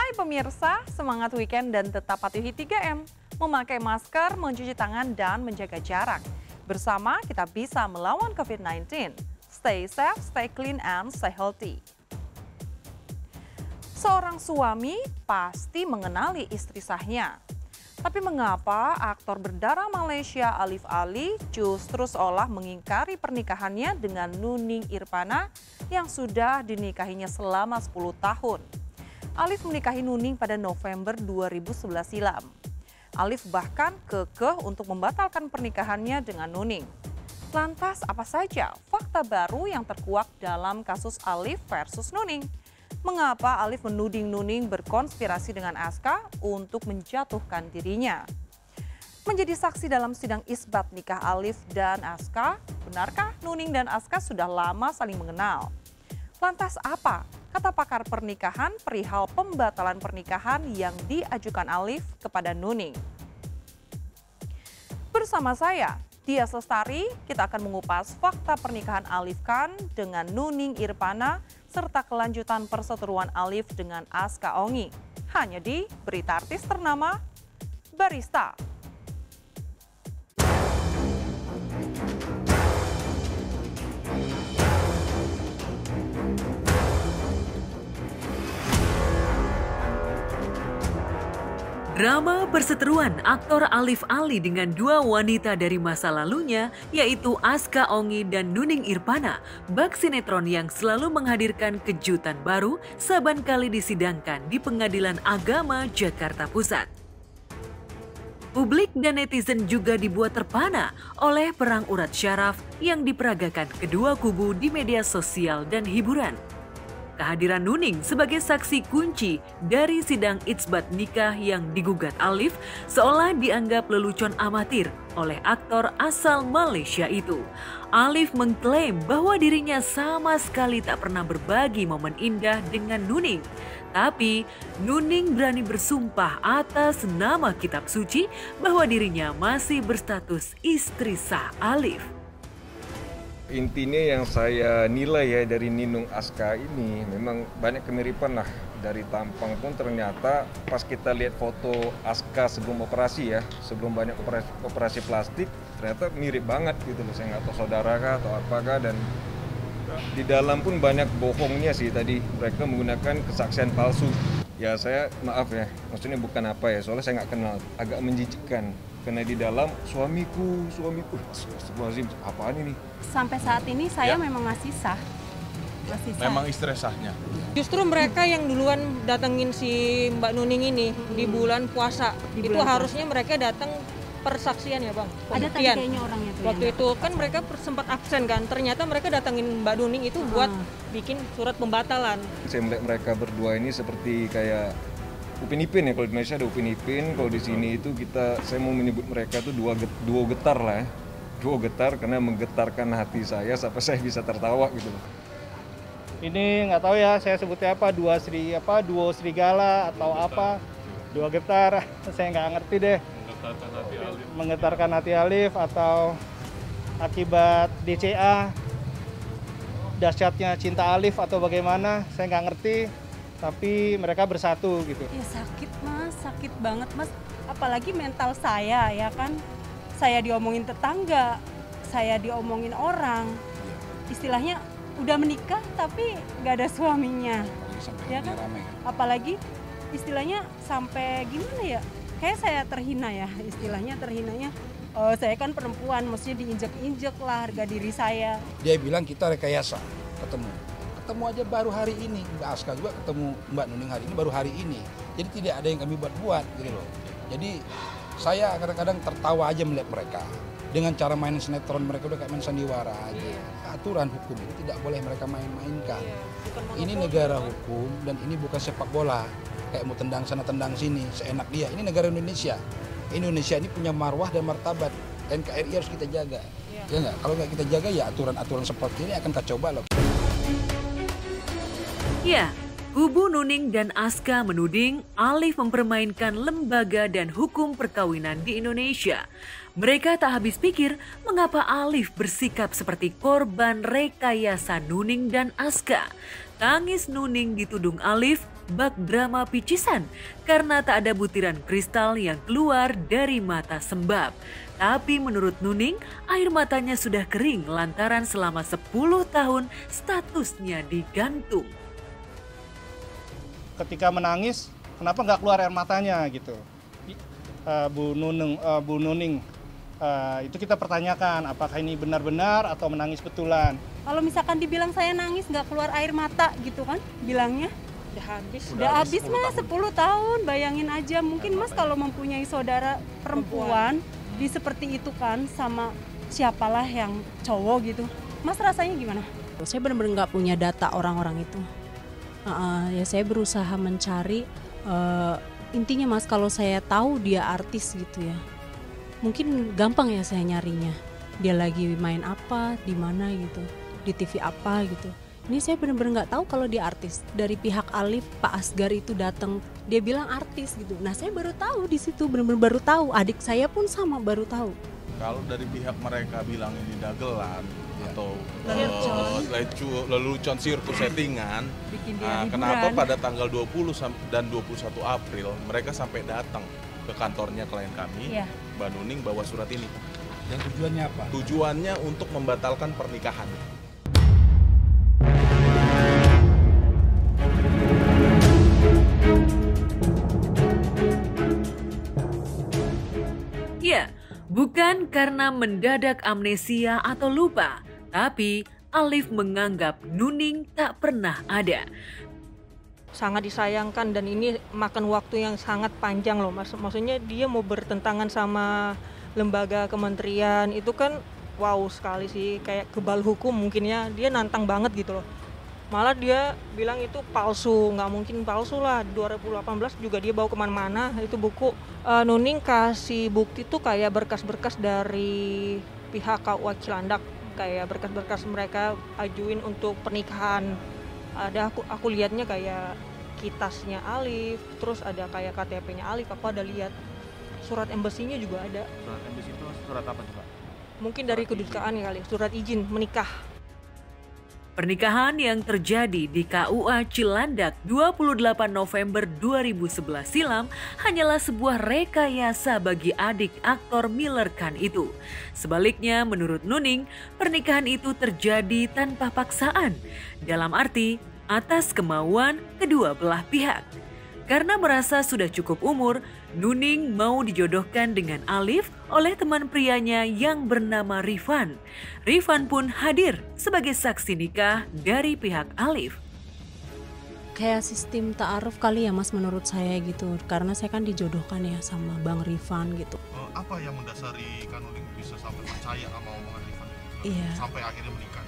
Hai pemirsa, semangat weekend dan tetap patuhi 3M. Memakai masker, mencuci tangan, dan menjaga jarak. Bersama kita bisa melawan COVID-19. Stay safe, stay clean, and stay healthy. Seorang suami pasti mengenali istri sahnya. Tapi mengapa aktor berdarah Malaysia Alif Ali justru seolah mengingkari pernikahannya dengan Nuning Irpana yang sudah dinikahinya selama 10 tahun. Alif menikahi Nuning pada November 2011 silam. Alif bahkan kekeh untuk membatalkan pernikahannya dengan Nuning. Lantas apa saja fakta baru yang terkuak dalam kasus Alif versus Nuning? Mengapa Alif menuding Nuning berkonspirasi dengan Aska untuk menjatuhkan dirinya? Menjadi saksi dalam sidang isbat nikah Alif dan Aska, benarkah Nuning dan Aska sudah lama saling mengenal? Lantas apa kata pakar pernikahan perihal pembatalan pernikahan yang diajukan Alif kepada Nuning? Bersama saya, Dias Lestari, kita akan mengupas fakta pernikahan Alif Khan dengan Nuning Irpana serta kelanjutan perseteruan Alif dengan Aska Ongi. Hanya di Berita Artis Ternama Barista. Drama perseteruan aktor Alif Ali dengan dua wanita dari masa lalunya, yaitu Aska Ongi dan Nuning Irpana, bak sinetron yang selalu menghadirkan kejutan baru saban kali disidangkan di Pengadilan Agama Jakarta Pusat. Publik dan netizen juga dibuat terpana oleh perang urat syaraf yang diperagakan kedua kubu di media sosial dan hiburan. Kehadiran Nuning sebagai saksi kunci dari sidang itsbat nikah yang digugat Alif seolah dianggap lelucon amatir oleh aktor asal Malaysia itu. Alif mengklaim bahwa dirinya sama sekali tak pernah berbagi momen indah dengan Nuning. Tapi Nuning berani bersumpah atas nama kitab suci bahwa dirinya masih berstatus istri sah Alif. Intinya yang saya nilai ya dari Ninung Aska ini memang banyak kemiripan lah. Dari tampang pun ternyata pas kita lihat foto Aska sebelum operasi ya, sebelum banyak operasi plastik, ternyata mirip banget gitu loh. Saya nggak tahu saudara kah atau apakah, dan di dalam pun banyak bohongnya sih tadi. Mereka menggunakan kesaksian palsu. Ya saya maaf ya, maksudnya bukan apa ya, soalnya saya nggak kenal, agak menjijikkan. Karena di dalam suamiku, astagfirullahaladzim, apaan ini? Sampai saat ini saya memang masih sah. Memang istri sahnya. Justru mereka yang duluan datengin si Mbak Nuning ini di bulan puasa. Itu harusnya mereka datang persaksian ya Bang. Ada tadi kayaknya orangnya tuh. Waktu itu kan mereka sempat absen kan. Ternyata mereka datengin Mbak Nuning itu buat bikin surat pembatalan. Saya melihat mereka berdua ini seperti kayak Upin Ipin ya, kalau di Indonesia ada Upin Ipin, kalau di sini itu saya mau menyebut mereka itu duo getar lah ya. Duo getar karena menggetarkan hati saya sampai saya bisa tertawa gitu loh. Ini nggak tahu ya saya sebutnya apa, duo serigala atau apa, dua getar, saya nggak ngerti deh. Menggetarkan hati Alif atau akibat DCA, dahsyatnya cinta Alif atau bagaimana, saya nggak ngerti. Tapi mereka bersatu gitu. Ya sakit mas, sakit banget mas. Apalagi mental saya ya kan. Saya diomongin tetangga, saya diomongin orang. Istilahnya udah menikah tapi nggak ada suaminya. Ya kan? Apalagi istilahnya sampai gimana ya? Kayak saya terhina ya, istilahnya terhinanya. Saya kan perempuan, mestinya diinjek-injek lah harga diri saya. Dia bilang kita rekayasa ketemu aja baru hari ini. Mbak Aska juga ketemu Mbak Nuning hari ini baru hari ini. Jadi tidak ada yang kami buat gitu loh. Jadi saya kadang-kadang tertawa aja melihat mereka. Dengan cara main sinetron mereka udah kayak main sandiwara aja. Aturan hukum ini tidak boleh mereka main-mainkan. Ini negara hukum dan ini bukan sepak bola. Kayak mau tendang sana tendang sini seenak dia. Ini negara Indonesia. Indonesia ini punya marwah dan martabat. NKRI harus kita jaga. Ya enggak? Kalau nggak kita jaga ya aturan-aturan seperti ini akan kacau balau. Ya, kubu Nuning dan Aska menuding Alif mempermainkan lembaga dan hukum perkawinan di Indonesia. Mereka tak habis pikir mengapa Alif bersikap seperti korban rekayasa Nuning dan Aska. Tangis Nuning dituding Alif bak drama picisan karena tak ada butiran kristal yang keluar dari mata Sembab. Tapi menurut Nuning, air matanya sudah kering lantaran selama 10 tahun statusnya digantung. Ketika menangis, kenapa nggak keluar air matanya gitu? Bu Nuning, itu kita pertanyakan apakah ini benar-benar atau menangis betulan. Kalau misalkan dibilang saya nangis nggak keluar air mata gitu kan bilangnya, udah habis mas 10 tahun, bayangin aja. Mungkin mas kalau mempunyai saudara perempuan di seperti itu kan sama siapalah yang cowok gitu, mas rasanya gimana? Saya benar-benar nggak punya data orang-orang itu. Ya saya berusaha mencari, intinya mas kalau saya tahu dia artis gitu ya, mungkin gampang ya saya nyarinya. Dia lagi main apa, di mana gitu, di TV apa gitu. Ini saya benar-benar nggak tahu kalau dia artis. Dari pihak Alif, Pak Asgar itu datang, dia bilang artis gitu. Nah saya baru tahu di situ, benar-benar baru tahu. Adik saya pun sama baru tahu. Kalau dari pihak mereka bilang ini dagelan atau lelucon sirkus settingan, kenapa pada tanggal 20 dan 21 April mereka sampai datang ke kantornya klien kami, Mbak Nuning bawa surat ini. Dan tujuannya apa? Tujuannya untuk membatalkan pernikahan. Ya, bukan karena mendadak amnesia atau lupa, tapi Alif menganggap Nuning tak pernah ada. Sangat disayangkan dan ini makan waktu yang sangat panjang loh mas. Maksudnya dia mau bertentangan sama lembaga kementerian itu kan wow sekali sih, kayak kebal hukum mungkin ya. Dia nantang banget gitu loh. Malah dia bilang itu palsu, nggak mungkin palsu lah. 2018 juga dia bawa kemana-mana itu buku. Nuning kasih bukti tuh kayak berkas-berkas dari pihak KUA Cilandak, kayak berkas-berkas mereka ajuin untuk pernikahan. Ada aku lihatnya kayak kitasnya Alif, terus ada kayak KTP-nya Alif, aku ada lihat. Surat embasinya juga ada. Surat embasi itu surat apa tuh Pak? Mungkin dari kedutaan kali, surat izin menikah. Pernikahan yang terjadi di KUA Cilandak 28 November 2011 silam hanyalah sebuah rekayasa bagi adik aktor Miller Khan itu. Sebaliknya menurut Nuning, pernikahan itu terjadi tanpa paksaan, dalam arti atas kemauan kedua belah pihak. Karena merasa sudah cukup umur, Nuning mau dijodohkan dengan Alif oleh teman prianya yang bernama Rifan. Rifan pun hadir sebagai saksi nikah dari pihak Alif. Kayak sistem ta'aruf kali ya mas menurut saya gitu. Karena saya kan dijodohkan ya sama Bang Rifan gitu. Apa yang mendasari Kak Nuning bisa sampai percaya sama omongan Rifan? Iya. Sampai akhirnya menikah?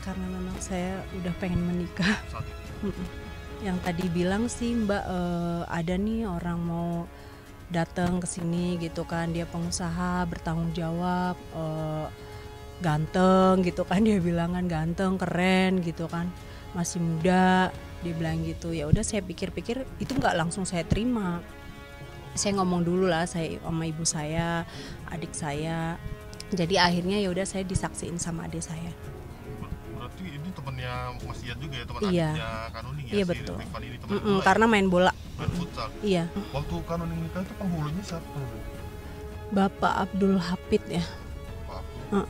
Karena memang saya udah pengen menikah. Yang tadi bilang sih Mbak, ada nih orang mau datang ke sini gitu kan, dia pengusaha bertanggung jawab, ganteng gitu kan, dia bilang kan ganteng, keren gitu kan, masih muda, dia bilang gitu. Ya udah saya pikir-pikir itu nggak langsung saya terima. Saya ngomong dulu lah saya sama ibu saya, adik saya. Jadi akhirnya ya udah saya disaksiin sama adik saya. Berarti ini temannya Mas Ian juga ya, teman Iya. adiknya Kak Nuning ya? Iya si betul. Rifan ini teman bola Karena main bola. main futsal. Iya. Waktu Kak Nuning nikah itu penghulunya siapa? Bapak Abdul Hafid ya. Pak Abdul.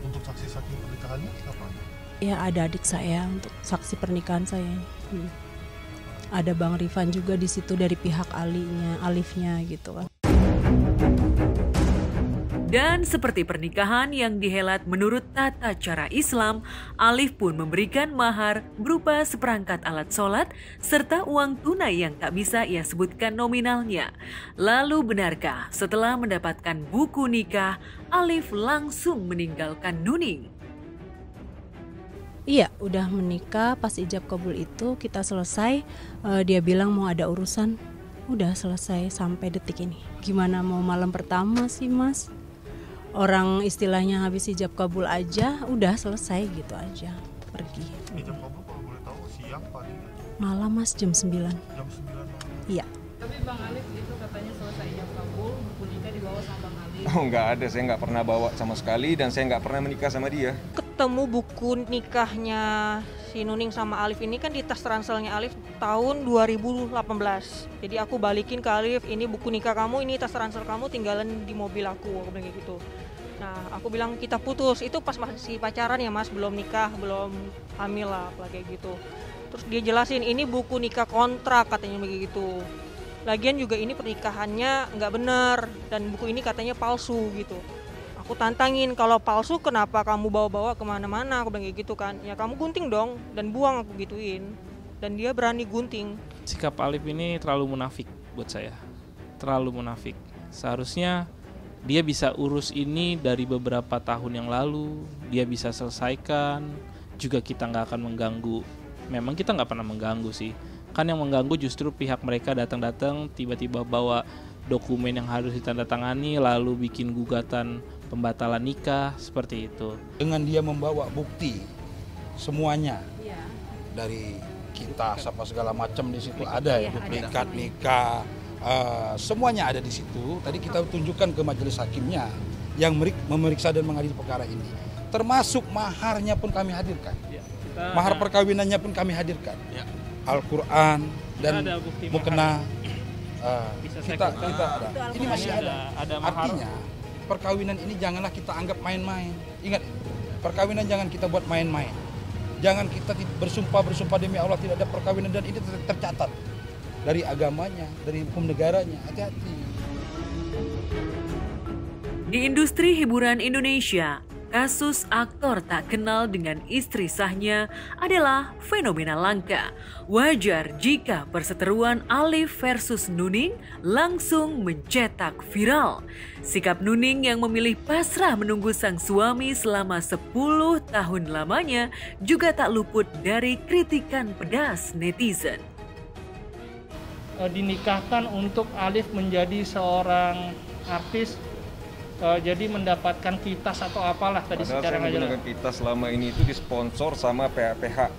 Untuk saksi-saksi pernikahannya siapa? Ya ada adik saya untuk saksi pernikahan saya. Ada Bang Rifan juga di situ dari pihak Alifnya gitu kan. Dan seperti pernikahan yang dihelat menurut tata cara Islam, Alif pun memberikan mahar berupa seperangkat alat sholat serta uang tunai yang tak bisa ia sebutkan nominalnya. Lalu benarkah setelah mendapatkan buku nikah, Alif langsung meninggalkan Nuning? Iya, udah menikah pas ijab kabul itu kita selesai, dia bilang mau ada urusan, udah selesai sampai detik ini. Gimana mau malam pertama sih mas? Orang istilahnya habis ijab kabul aja, udah selesai gitu aja, pergi. Ijab kabul kalau boleh tahu siang pagi? Malam mas jam 9. Jam 9 malam? Iya. Tapi Bang Alif itu katanya selesai ijab kabul, buku nikah dibawa sama Bang Alif. Oh nggak ada, saya nggak pernah bawa sama sekali dan saya nggak pernah menikah sama dia. ketemu buku nikahnya si Nuning sama Alif ini kan di tas ranselnya Alif tahun 2018. Jadi aku balikin ke Alif, ini buku nikah kamu, ini tas ransel kamu, tinggalan di mobil aku bilang kayak gitu. Nah, aku bilang kita putus, itu pas masih pacaran ya Mas, belum nikah, belum hamil lah, kayak gitu. Terus dia jelasin, ini buku nikah kontrak katanya begitu. Lagian juga ini pernikahannya nggak benar, dan buku ini katanya palsu gitu. Aku tantangin, kalau palsu kenapa kamu bawa-bawa kemana-mana, aku bilang kayak gitu kan. Ya kamu gunting dong, dan buang, aku gituin. Dan dia berani gunting. Sikap Alif ini terlalu munafik buat saya. Terlalu munafik. Seharusnya dia bisa urus ini dari beberapa tahun yang lalu. Dia bisa selesaikan. Juga kita nggak akan mengganggu. Memang kita nggak pernah mengganggu sih. Kan yang mengganggu justru pihak mereka datang-datang tiba-tiba bawa dokumen yang harus ditandatangani lalu bikin gugatan pembatalan nikah seperti itu. Dengan dia membawa bukti semuanya dari kita apa segala macam di situ ada ya, duplikat nikah, semuanya ada di situ. Tadi kita tunjukkan ke majelis hakimnya yang memeriksa dan mengadili perkara ini. Termasuk maharnya pun kami hadirkan. Mahar perkawinannya pun kami hadirkan. Al-Quran dan mukena. Kita ada. Ini masih ada. Artinya perkawinan ini janganlah kita anggap main-main. Ingat, perkawinan jangan kita buat main-main. Jangan kita bersumpah demi Allah tidak ada perkawinan, dan ini tercatat dari agamanya, dari hukum negaranya. Hati-hati. Di industri hiburan Indonesia, kasus aktor tak kenal dengan istri sahnya adalah fenomena langka. Wajar jika perseteruan Alif versus Nuning langsung mencetak viral. Sikap Nuning yang memilih pasrah menunggu sang suami selama 10 tahun lamanya juga tak luput dari kritikan pedas netizen. Dinikahkan untuk Alif menjadi seorang artis, jadi mendapatkan kitas atau apalah tadi secara nggak jelas. Menggunakan kitas selama ini itu disponsor sama PH.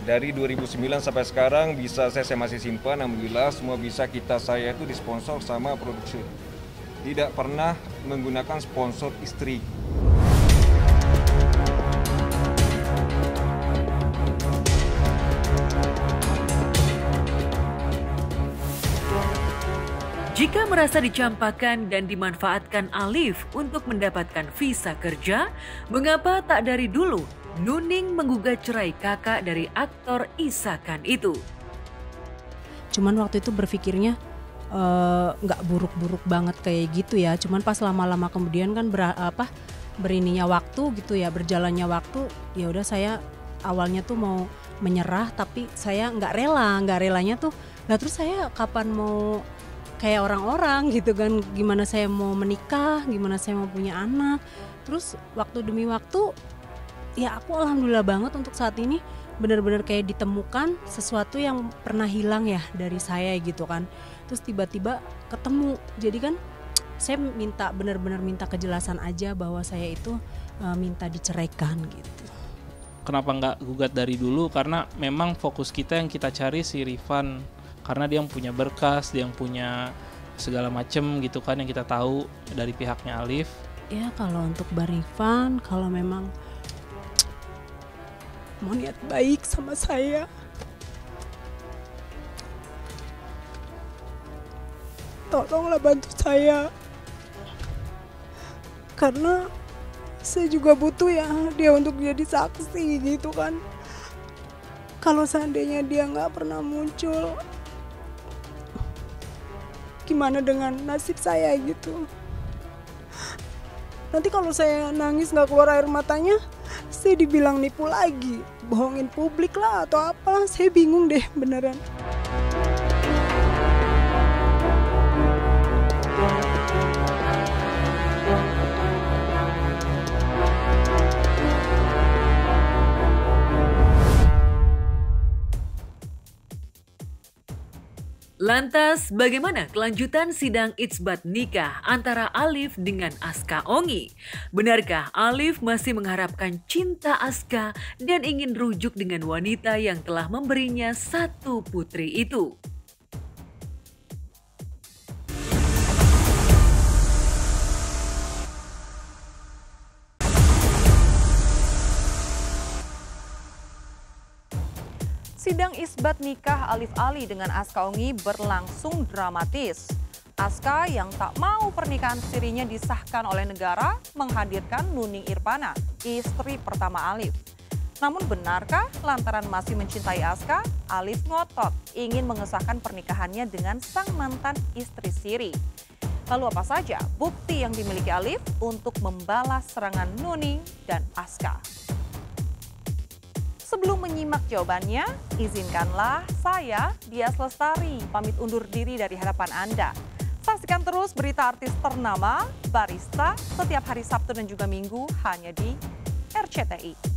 Dari 2009 sampai sekarang bisa saya masih simpan, alhamdulillah semua bisa kitas saya itu disponsor sama produksi. Tidak pernah menggunakan sponsor istri. Jika merasa dicampakkan dan dimanfaatkan Alif untuk mendapatkan visa kerja, mengapa tak dari dulu Nuning menggugat cerai kakak dari aktor Isakan itu? Cuman waktu itu berpikirnya nggak buruk-buruk banget kayak gitu ya. Cuman pas lama-lama kemudian kan berininya waktu gitu ya, berjalannya waktu, ya udah saya awalnya tuh mau menyerah, tapi saya nggak relanya tuh. Nah terus saya kapan mau kayak orang-orang gitu kan, gimana saya mau menikah, gimana saya mau punya anak. Terus waktu demi waktu, ya aku alhamdulillah banget untuk saat ini benar-benar kayak ditemukan sesuatu yang pernah hilang ya dari saya gitu kan. Terus tiba-tiba ketemu, jadi kan saya benar-benar minta kejelasan aja bahwa saya itu minta diceraikan gitu. Kenapa nggak gugat dari dulu? Karena memang fokus kita yang kita cari si Rifan, karena dia yang punya berkas, dia yang punya segala macem gitu kan yang kita tahu dari pihaknya Alif. Ya kalau untuk Barifan, kalau memang mau niat baik sama saya, tolonglah bantu saya, karena saya juga butuh ya dia untuk jadi saksi gitu kan. Kalau seandainya dia nggak pernah muncul, gimana dengan nasib saya gitu. Nanti kalau saya nangis nggak keluar air matanya, saya dibilang nipu lagi, bohongin publik lah atau apa. Saya bingung deh beneran. Lantas, bagaimana kelanjutan sidang itsbat nikah antara Alif dengan Aska Ongi? Benarkah Alif masih mengharapkan cinta Aska dan ingin rujuk dengan wanita yang telah memberinya satu putri itu? Sidang isbat nikah Alif Ali dengan Aska Ongi berlangsung dramatis. Aska yang tak mau pernikahan sirinya disahkan oleh negara menghadirkan Nuning Irpana, istri pertama Alif. Namun benarkah lantaran masih mencintai Aska, Alif ngotot ingin mengesahkan pernikahannya dengan sang mantan istri siri? Lalu apa saja bukti yang dimiliki Alif untuk membalas serangan Nuning dan Aska? Sebelum menyimak jawabannya, izinkanlah saya, Dias Lestari, pamit undur diri dari hadapan Anda. Saksikan terus berita artis ternama, Barista, setiap hari Sabtu dan juga Minggu hanya di RCTI.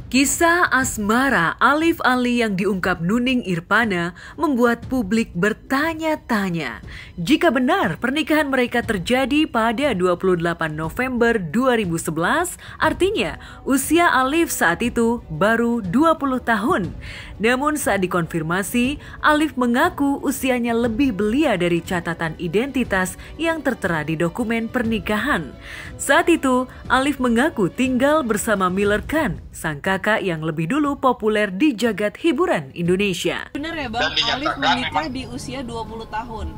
Kisah asmara Alif Ali yang diungkap Nuning Irpana membuat publik bertanya-tanya. Jika benar pernikahan mereka terjadi pada 28 November 2011, artinya usia Alif saat itu baru 20 tahun. Namun saat dikonfirmasi, Alif mengaku usianya lebih belia dari catatan identitas yang tertera di dokumen pernikahan. Saat itu, Alif mengaku tinggal bersama Miller Khan, sang kakak yang lebih dulu populer di jagat hiburan Indonesia. Benar ya Bang, Alif menikah di usia 20 tahun?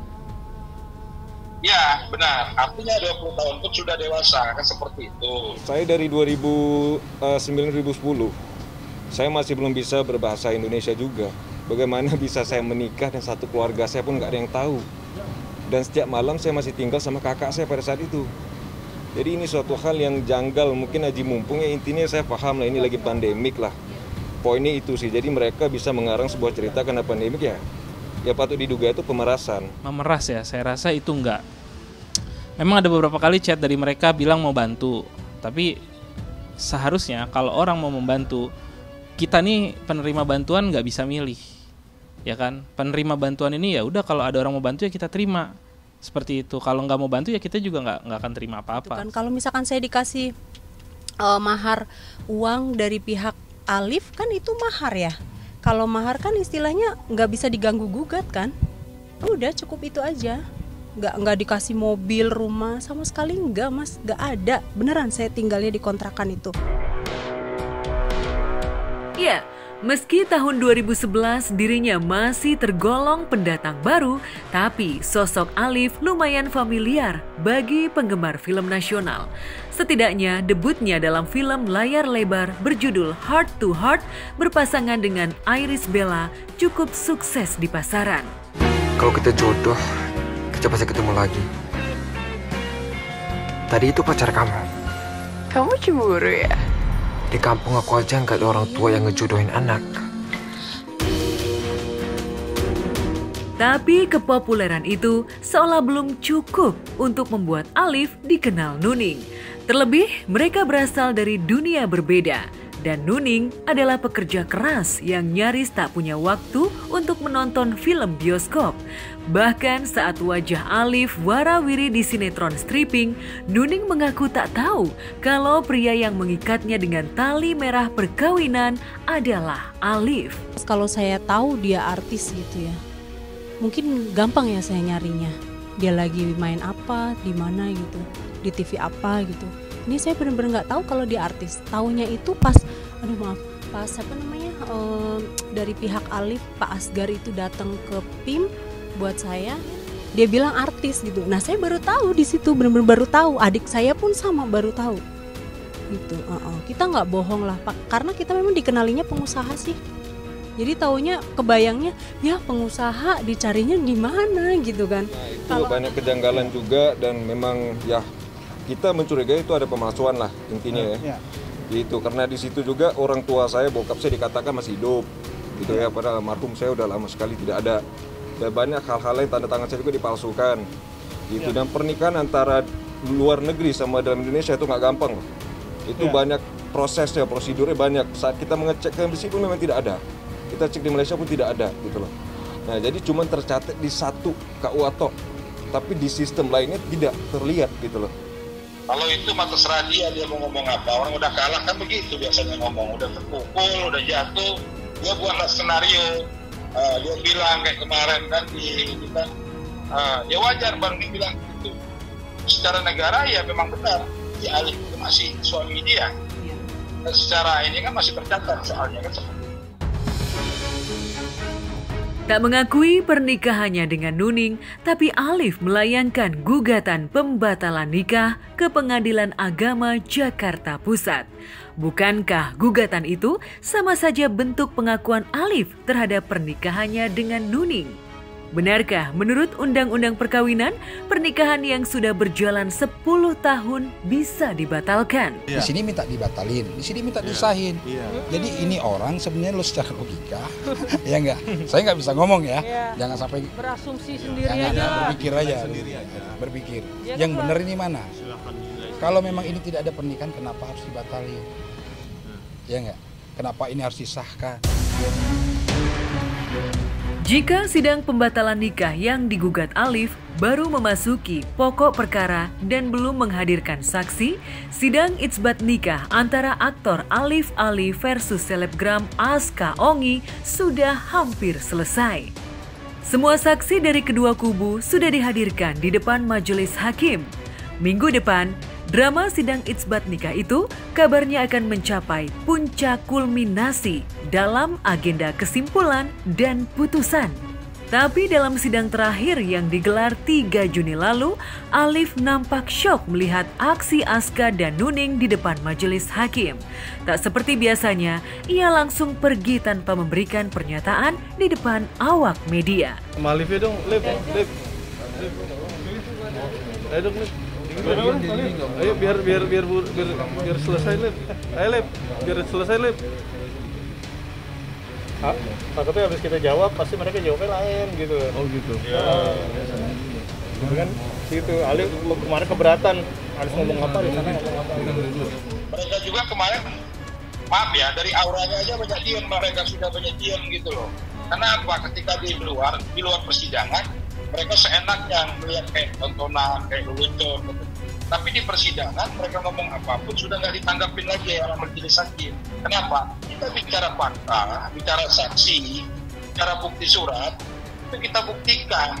Ya, benar. Artinya 20 tahun pun sudah dewasa, kan seperti itu. Saya dari 2009-2010, saya masih belum bisa berbahasa Indonesia juga. Bagaimana bisa saya menikah dan satu keluarga saya pun nggak ada yang tahu. Dan setiap malam saya masih tinggal sama kakak saya pada saat itu. Jadi ini suatu hal yang janggal, mungkin aji mumpung ya, intinya saya paham lah ini lagi pandemik lah. Poinnya itu sih, jadi mereka bisa mengarang sebuah cerita karena pandemik ya patut diduga itu pemerasan. Memeras ya, saya rasa itu enggak. Memang ada beberapa kali chat dari mereka bilang mau bantu, tapi seharusnya kalau orang mau membantu, kita nih penerima bantuan nggak bisa milih, ya kan? Penerima bantuan ini ya udah kalau ada orang mau bantu ya kita terima. Seperti itu. Kalau nggak mau bantu ya kita juga nggak akan terima apa-apa. Kan kalau misalkan saya dikasih mahar uang dari pihak Alif kan itu mahar ya. Kalau mahar kan istilahnya nggak bisa diganggu gugat kan. Udah cukup itu aja. Nggak dikasih mobil, rumah, sama sekali nggak Mas, nggak ada. Beneran saya tinggalnya di kontrakan itu. Ya, meski tahun 2011 dirinya masih tergolong pendatang baru, tapi sosok Alif lumayan familiar bagi penggemar film nasional. Setidaknya debutnya dalam film layar lebar berjudul Heart to Heart berpasangan dengan Iris Bella cukup sukses di pasaran. Kalau kita jodoh, kita pasti ketemu lagi. Tadi itu pacar kamu. Kamu cemburu ya? Di kampung aku aja nggak ada orang tua yang ngejodohin anak. Tapi kepopuleran itu seolah belum cukup untuk membuat Alif dikenal Nuning. Terlebih mereka berasal dari dunia berbeda. Dan Nuning adalah pekerja keras yang nyaris tak punya waktu untuk menonton film bioskop. Bahkan saat wajah Alif warawiri di sinetron stripping, Nuning mengaku tak tahu kalau pria yang mengikatnya dengan tali merah perkawinan adalah Alif. Kalau saya tahu dia artis gitu ya, mungkin gampang ya saya nyarinya. Dia lagi main apa, di mana gitu, di TV apa gitu. Ini saya benar-benar nggak tahu kalau dia artis. Taunya itu pas dari pihak Alif, Pak Asgar itu datang ke PIM buat saya, dia bilang artis gitu. Nah saya baru tahu di situ, benar-benar baru tahu. Adik saya pun sama baru tahu. Gitu. Kita nggak bohong lah Pak, karena kita memang dikenalinya pengusaha sih. Jadi taunya kebayangnya ya pengusaha dicarinya di mana gitu kan. Nah, itu kalau banyak kejanggalan juga dan memang ya kita mencurigai itu ada pemalsuan lah intinya ya. Itu karena di situ juga orang tua saya, bokap saya dikatakan masih hidup gitu ya, padahal almarhum saya udah lama sekali tidak ada. Dan banyak hal-hal lain, tanda tangan saya juga dipalsukan gitu. Dan pernikahan antara luar negeri sama dalam Indonesia itu nggak gampang. Itu banyak prosesnya, prosedurnya banyak. Saat kita mengecek di sini pun memang tidak ada. Kita cek di Malaysia pun tidak ada gitu loh. Nah jadi cuma tercatat di satu KUA tok, tapi di sistem lainnya tidak terlihat gitu loh. Kalau itu mah terserah dia mau ngomong apa. Orang udah kalah kan begitu biasanya ngomong. Udah terpukul, udah jatuh, dia buatlah skenario. Dia bilang kayak kemarin kan ya wajar Bang dibilang gitu. secara negara ya memang benar si Alif itu masih suami dia. Dan secara ini kan masih tercatat soalnya kan. Tak mengakui pernikahannya dengan Nuning, tapi Alif melayangkan gugatan pembatalan nikah ke Pengadilan Agama Jakarta Pusat. Bukankah gugatan itu sama saja bentuk pengakuan Alif terhadap pernikahannya dengan Nuning? Benarkah menurut Undang-Undang Perkawinan, pernikahan yang sudah berjalan 10 tahun bisa dibatalkan? Di sini minta dibatalin, di sini minta disahin. Jadi ini orang sebenarnya lo secara logika, ya enggak? Saya nggak bisa ngomong ya, jangan sampai berasumsi sendiri berpikir aja. Berpikir. Yang benar ini mana? Kalau memang ini tidak ada pernikahan, kenapa harus dibatalin? Ya enggak? Kenapa ini harus disahkan? Jika sidang pembatalan nikah yang digugat Alif baru memasuki pokok perkara dan belum menghadirkan saksi, sidang itsbat nikah antara aktor Alif Ali versus selebgram Aska Ongi sudah hampir selesai. Semua saksi dari kedua kubu sudah dihadirkan di depan majelis hakim. Minggu depan, drama sidang itsbat nikah itu kabarnya akan mencapai puncak kulminasi dalam agenda kesimpulan dan putusan. Tapi dalam sidang terakhir yang digelar 3 Juni lalu, Alif nampak syok melihat aksi Aska dan Nuning di depan majelis hakim. Tak seperti biasanya, ia langsung pergi tanpa memberikan pernyataan di depan awak media. Alif ya dong, Lip. Ayo dong, Lip. Ayo biar selesai, Lip. Ayo, Lip, biar selesai, Lip. Takutnya habis kita jawab pasti mereka jawabnya lain gitu. Oh gitu. Kan gitu. Alif kemarin keberatan. Alif ngomong apa di sana ngomong apa. Mereka juga kemarin, maaf ya, dari auranya aja banyak diam, mereka sudah banyak diam gitu loh. Karena apa? Ketika di luar persidangan, mereka seenaknya melihat kayak tontonan, kayak lelucon gitu. Tapi di persidangan mereka ngomong apapun sudah nggak ditanggapin lagi ya orang majelis hakim. Kenapa? Kita bicara fakta, bicara saksi, bicara bukti surat, itu kita buktikan.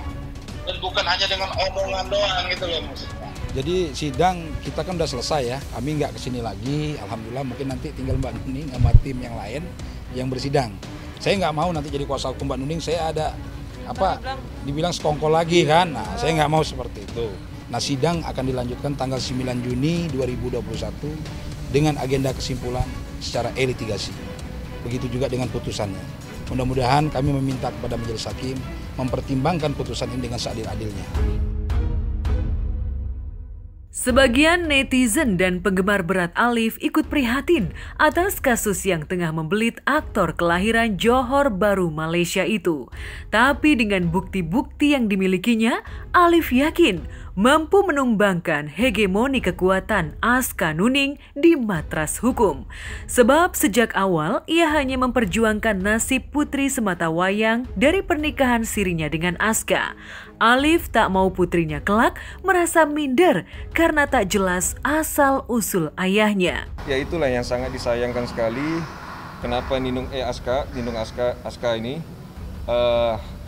Dan bukan hanya dengan omongan doang gitu loh maksudnya. Jadi sidang kita kan udah selesai ya, kami nggak kesini lagi. Alhamdulillah mungkin nanti tinggal Mbak Nuning sama tim yang lain yang bersidang. Saya nggak mau nanti jadi kuasa hukum Mbak Nuning, saya ada dibilang sekongkol lagi kan. Nah, saya nggak mau seperti itu. Nah, sidang akan dilanjutkan tanggal 9 Juni 2021 dengan agenda kesimpulan secara litigasi. Begitu juga dengan putusannya. Mudah-mudahan kami meminta kepada majelis hakim mempertimbangkan putusan ini dengan seadil-adilnya. Sebagian netizen dan penggemar berat Alif ikut prihatin atas kasus yang tengah membelit aktor kelahiran Johor Bahru, Malaysia itu. Tapi dengan bukti-bukti yang dimilikinya, Alif yakin mampu menumbangkan hegemoni kekuatan Aska Nuning di matras hukum. Sebab sejak awal ia hanya memperjuangkan nasib putri sematawayang dari pernikahan sirinya dengan Aska. Alif tak mau putrinya kelak merasa minder karena tak jelas asal-usul ayahnya. Ya itulah yang sangat disayangkan sekali. Kenapa Ninung Aska ini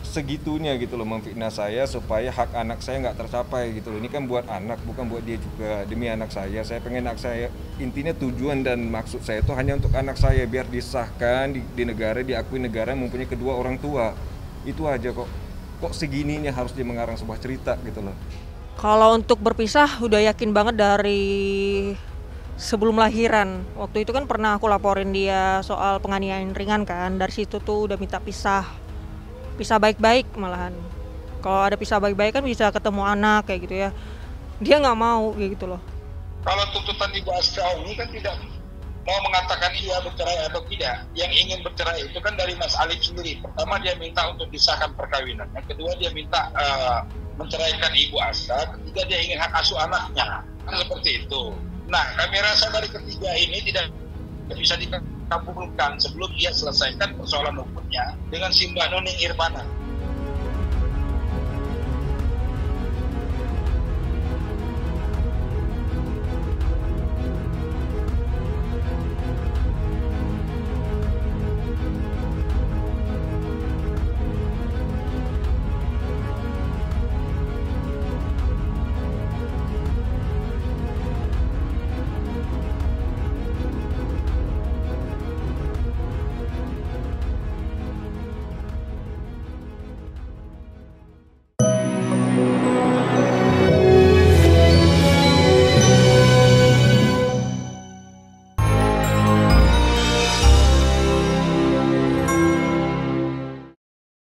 segitunya gitu loh memfitnah saya supaya hak anak saya nggak tercapai gitu loh. Ini kan buat anak, bukan buat dia juga, demi anak saya pengen anak saya, intinya tujuan dan maksud saya itu hanya untuk anak saya biar disahkan di negara, diakui negara mempunyai kedua orang tua. Itu aja kok segininya harus dia mengarang sebuah cerita gitu loh. Kalau untuk berpisah udah yakin banget dari sebelum lahiran. Waktu itu kan pernah aku laporin dia soal penganiayaan ringan kan. Dari situ tuh udah minta pisah baik-baik malahan. Kalau ada pisah baik-baik kan bisa ketemu anak kayak gitu ya. Dia nggak mau kayak gitu loh. Kalau tuntutan Ibu Aska ini kan tidak mau mengatakan iya bercerai atau tidak. Yang ingin bercerai itu kan dari Mas Alif sendiri. Pertama dia minta untuk disahkan perkawinan. Yang kedua dia minta menceraikan Ibu Aska. Ketiga dia ingin hak asuh anaknya. Kan seperti itu. Nah, kami rasa dari ketiga ini tidak bisa dikabulkan sebelum dia selesaikan persoalan hukumnya dengan si Mbak Nuning Irfana.